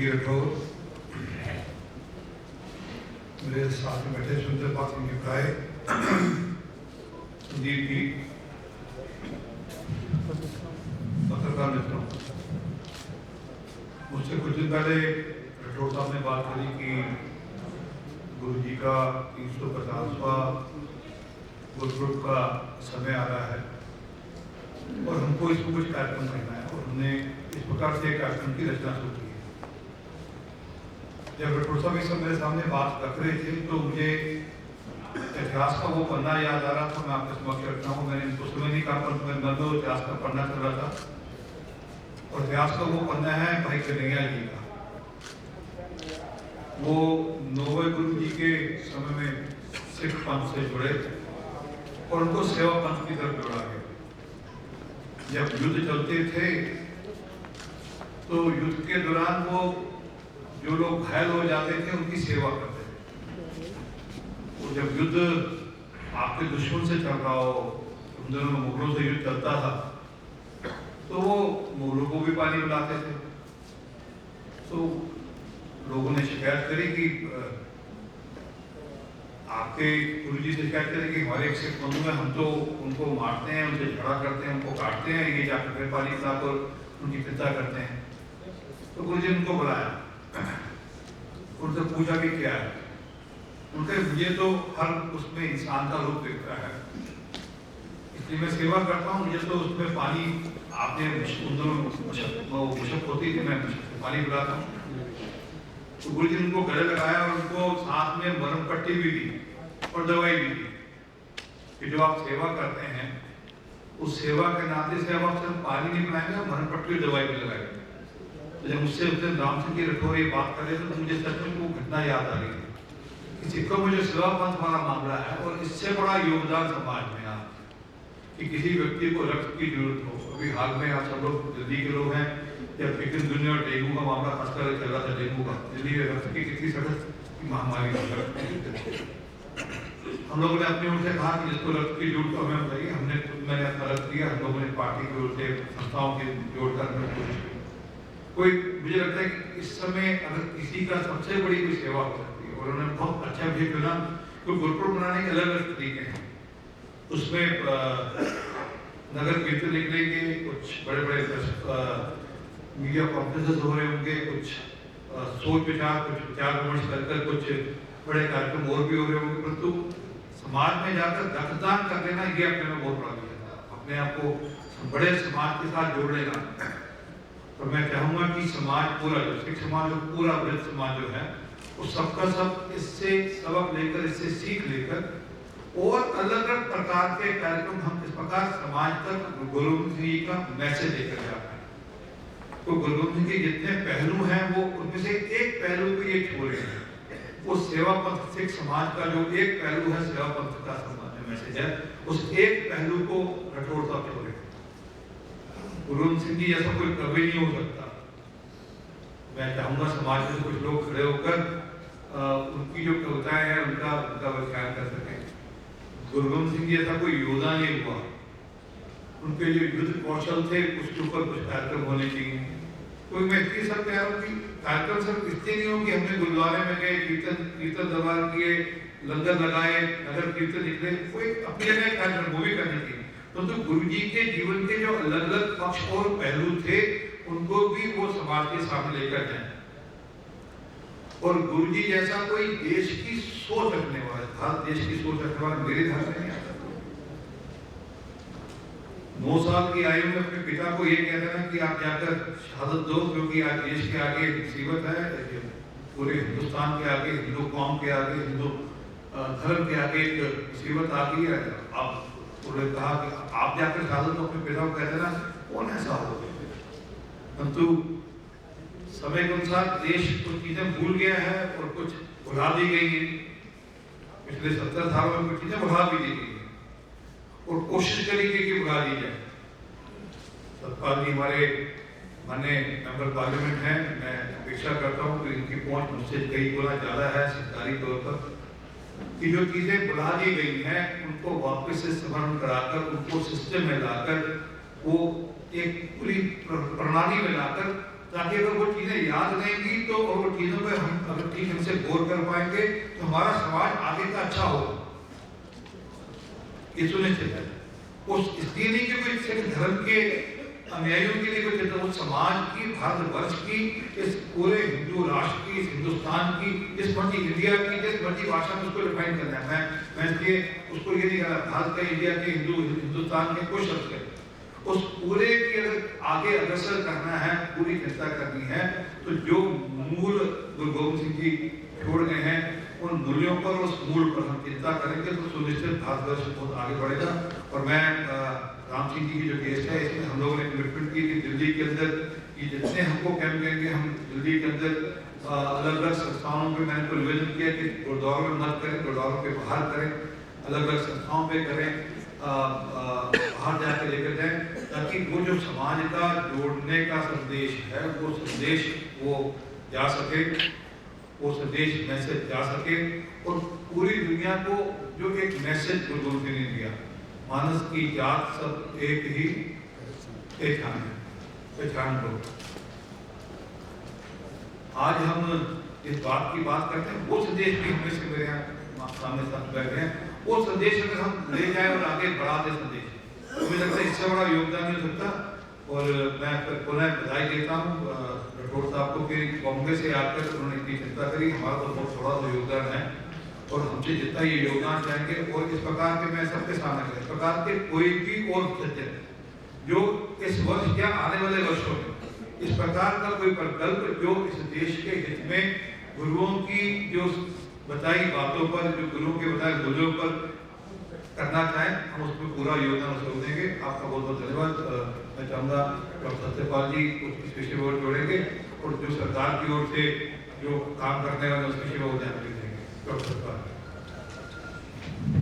सिंह राठौर मेरे साथ में बैठे सुंदर पात्र निभाए संदीप जी पत्रकार मित्रों, मुझसे कुछ दिन पहले राठौर साहब ने बात करी कि गुरु जी का 350वां गुरुपुरब का समय आ रहा है और हमको इसको कुछ कार्यक्रम करना है और हमने इस प्रकार से कार्यक्रम की रचना शुरू की है। जब राठौर साहब इस समय मेरे सामने बात रख रहे थे तो मुझे इतिहास का वो पन्ना याद आ रहा था। मैं आपके समक्ष रखता हूँ। मैंने इनको समय नहीं कहा, पर मैं तो इतिहास का पन्ना कर रहा था और इतिहास का वो पन्ना है भाई कन्हैया जी का। वो 9वें गुरु जी के समय में सिख पंथ से जुड़े और उनको सेवा पंथ की तरफ जोड़ा गया। जब युद्ध चलते थे तो युद्ध के दौरान वो जो लोग घायल हो जाते थे उनकी सेवा करते थे। और जब युद्ध आपके दुश्मन से चल रहा हो, उन दोनों मुगलों से युद्ध चलता था, तो वो मुगलों को भी पानी पिलाते थे। तो लोगों ने शिकायत करी कि आपके गुरुजी से शिकायत करी कि हमारे एक सिख बंधु हैं, हम तो उनको मारते हैं, उनसे झगड़ा करते हैं, उनको काटते हैं, ये जाकर फिर पानी पिलाकर उनकी पिता करते हैं। तो गुरुजी ने उनको बुलाया, उनसे पूछा कि क्या है। उनके मुझे तो हर उसमें इंसान का रूप दिखता है, इसलिए मैं सेवा करता हूँ। मुझे तो उसमें पानी आपने मुशक होती थी, मैं पानी पिलाता हूँ। तो गुरुजी ने उनको गले लगाया और उनको साथ में मरहम पट्टी भी दी और दवाई भी दी कि जो आप सेवा करते हैं उस सेवा के नाते से अब आप सिर्फ पानी नहीं पिलाएंगे, मरहम पट्टी और दवाई भी लगाएंगे। तो जब मुझसे उस दिन राम सिंह राठौर ये बात कर रहे थे तो मुझे सच में वो घटना याद आ रही थी कि सिखों में जो सेवा पंथ वाला मामला है और इससे बड़ा योगदान समाज में आप कि किसी व्यक्ति को रक्त की जरूरत हो। अभी हाल में आप सब लोग दिल्ली के लोग हैं, जब फिक्र दुनिया और डेंगू का मामला खासकर चल रहा था, डेंगू का दिल्ली में रक्त की कितनी सख्त महामारी हम लोगों ने अपनी ओर से कहा कि जिसको रक्त की जरूरत हमें बताइए। मैंने अपना रक्त दिया, हम लोगों ने पार्टी की ओर से संस्थाओं के जोड़कर कोशिश की। कोई मुझे लगता है कि इस समय अगर किसी का सबसे बड़ी कोई सेवा हो सकती है और उन्होंने बहुत अच्छा विषय चुना। तो गुरुपुरब मनाने के अलग अलग तरीके हैं। उसमें नगर कीर्तन निकलेंगे, कुछ बड़े बड़े मीडिया कॉन्फ्रेंसेस हो रहे होंगे, कुछ सोच विचार, कुछ विचार विमर्श कर कुछ बड़े कार्यक्रम और भी हो रहे होंगे। परंतु समाज में जाकर रक्तदान कर लेना ये अपने में बहुत बड़ा विषय है, अपने आप को बड़े समाज के साथ जोड़ लेना। और मैं चाहूंगा कि समाज पूरा, जो सिख समाज और पूरा वृद्ध समाज जो है वो सबका सब इससे सबक लेकर, इससे सीख लेकर और अलग अलग प्रकार के कार्यक्रम हम इस प्रकार समाज तक गुरु गोविंद सिंह जी का मैसेज लेकर जाते हैं। तो गुरु गोविंद सिंह के जितने पहलू हैं वो उनमें से एक पहलू को ये छोड़े हैं, वो सेवा पंथ सिख समाज का जो एक पहलू है, सेवा पंथ का मैसेज है, उस एक पहलू को राठौर साहब छोड़े। गुरु गोविंद सिंह जी जैसा कोई कवि नहीं हो सकता। मैं चाहूंगा समाज में कुछ लोग खड़े होकर उनकी जो कविताएं हैं उनका व्याख्यान कर सकें। गुरु गोविंद सिंह जी ऐसा कोई योद्धा नहीं हुआ, उनके जो युद्ध कौशल थे उसके ऊपर कुछ कार्यक्रम होने चाहिए। कोई मैं इसलिए सब कह रहा हूँ कि कार्यक्रम सिर्फ इसलिए नहीं हो कि हमने गुरुद्वारे में गए, कीर्तन दरबार किए, लंगर लगाए, नगर कीर्तन निकले, कोई अपनी जगह कार्यक्रम वो भी करने चाहिए। तो गुरु जी के जीवन के जो अलग अलग पक्ष और पहलू थे उनको भी वो समाज के सामने लेकर जाए। और गुरु जी जैसा कोई देश की सोच रखने वाला, भारत देश की सोच रखने वाला मेरे ध्यान में नहीं आता। 9 साल की आयु में अपने पिता को ये कहते हैं कि आप जाकर शहादत दो, क्योंकि आज देश के आगे मुसीबत है, पूरे हिंदुस्तान के आगे, हिंदू कौम के आगे, हिंदू धर्म के आगे एक मुसीबत आ गई है। आप उन्होंने कहा कि आप जाकर शहादत दो, अपने पिता को कहते ना, कौन ऐसा हो। परंतु समय के अनुसार देश कुछ चीजें भूल गया है और कुछ भुला दी गई है। पिछले 70 सालों में कुछ चीजें भुला भी दी गई है और कोशिश करेंगे कि भुला दी जाए। सतपाल जी हमारे माननीय मेंबर पार्लियामेंट हैं, मैं अपेक्षा करता हूँ कि इनकी पहुंच मुझसे कई गुना ज्यादा है सरकारी तौर पर, कि जो चीजें भुला दी गई हैं उनको वापस से स्मरण कराकर, उनको सिस्टम में लाकर, वो एक पूरी प्रणाली में लाकर ताकि अगर वो चीज़ें याद रहेंगी तो और वो चीज़ों पर हम अगर ठीक ढंग से गौर कर पाएंगे तो हमारा समाज आगे का अच्छा होगा। ये सुनिश्चित है। उस इसलिए नहीं कि कोई सिख धर्म के अनुयायियों के लिए कोई उस समाज की, भारतवर्ष की, इस पूरे हिंदू राष्ट्र की, इस हिंदुस्तान की, जिस मर्जी इंडिया की, जिस मर्जी भाषा में उसको डिफाइन करना है। मैं इसलिए उसको ये नहीं कह रहा भारत के, इंडिया के, हिंदुस्तान के कोई शब्द है। उस पूरे की अगर आगे अग्रसर करना है, पूरी चिंता करनी है, तो जो मूल गुरु गोविंद सिंह जी छोड़ गए हैं उन मूल्यों पर, उस मूल पर हम चिंता करेंगे तो सुनिश्चित भारतवर्ष बहुत आगे बढ़ेगा। और मैं राम सिंह जी की जो केस है इसमें हम लोगों ने कमिटमेंट की कि दिल्ली के अंदर ये जितने हमको कैंप देंगे हम दिल्ली के अंदर अलग अलग संस्थानों पे मैंने तो निवेदन किया कि गुरुद्वारों में मत करें, गुरुद्वारों के बाहर करें, अलग अलग संस्थाओं पे करें, बाहर जाकर लेकर जाएं, ताकि वो जो समाज का जोड़ने का संदेश है वो संदेश वो जा सके, वो संदेश मैसेज जा सके और पूरी दुनिया को जो एक मैसेज गुरु गोविंद सिंह ने दिया, मानस की जात सब एक ही पहचान लो। आज हम इस बात की बात करते हैं, वो संदेश भी हमें से मेरे यहाँ सामने साथ बैठे हैं, वो संदेश अगर हम ले जाए और आगे बढ़ा दे संदेश, तो मुझे लगता है इससे बड़ा योगदान नहीं हो सकता। और मैं पुनः बधाई देता हूँ राठौर साहब को कि बॉम्बे से आकर उन्होंने इतनी चिंता करी। हमारा तो बहुत थोड़ा सा योगदान है और हमसे जितना ये योगदान चाहेंगे और इस प्रकार के मैं सबके सामने करें, इस प्रकार के कोई भी और सज्जन जो इस वर्ष या आने वाले वर्षों में इस प्रकार का कोई प्रकल्प जो इस देश के हित में गुरुओं की जो बताई बातों पर, जो गुरुओं के बताए मूल्यों पर करना चाहें, हम उसमें पूरा योगदान उसको देंगे। आपका बहुत बहुत धन्यवाद। मैं चाहूँगा डॉक्टर सत्यपाल जी कुछ इस विषय में जोड़ेंगे और जो सरकार की ओर से जो काम करने वाले उस विषय में ध्यान देंगे।